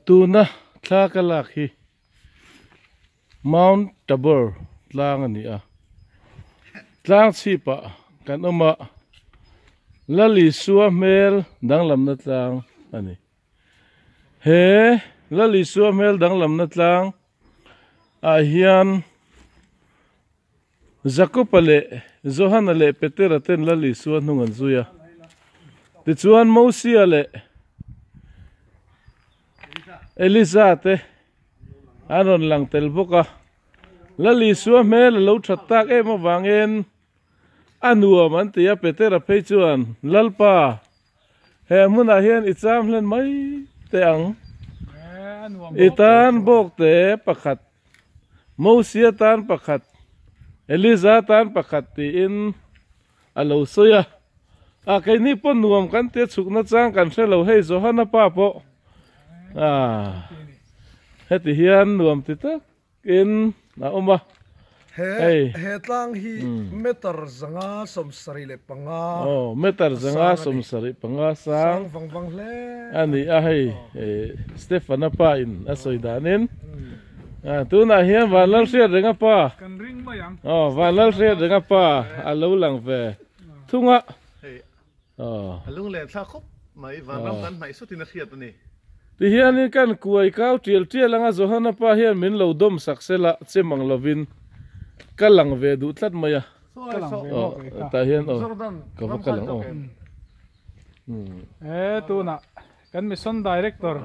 tuna tlakalak hi Mount Tabor tlang ani a tlang chipa kan oma lali suwa mel danglam na tlang ani he lali suwa mel danglam na tlang a hian zakopale zohana le petera ten lali suwa nungan zuya ti chuan mosia le Elizate anon lang tel boka lali suwa mel lo thattak ema wangen anua man tia petera phei chuan lalpa he muna hian icham len mai te ang itan bok te pakhat mosia tan pakhat Eliza tan pakhat ti in alo soya a kai ni pon nuam kan te chukna chang kan thelo hei johana pa po heti hian nuam ti tak in na oma he tlang hi meter zanga somsari le panga meter zanga somsari panga sang wang le ani a hei Stefana pa in asoidanin tu na hian vanal sia renga pa kan ring ma yang vanal sia renga pa alo lang ve thunga alung le thla khop mai vanam kan mai sutin khiat ni ti hian in kan kuai kau tial anga johana pa hian min lo dom saksela chemang lovin kalang ve du tlat maya ta hian ka kalang tu na kan mission director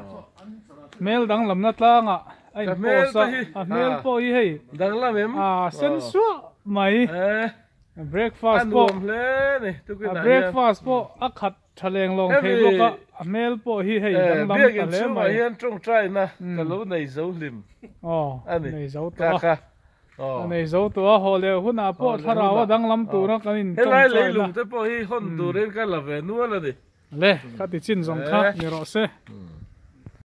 mail dang lam na tlanga ai mel sa mel po hi hei danglam em sen suwa mai breakfast po breakfast po akhat thaleng long thei loka mel po hi hei dang lam ta le mai hian trong trai na ka lo nei zo lim nei zo to nei zo to hole huna po tharawa dang lam tu na kanin helai leilung te po hi hon turen ka la ve nu la di le ka ti chin zong kha ni ro se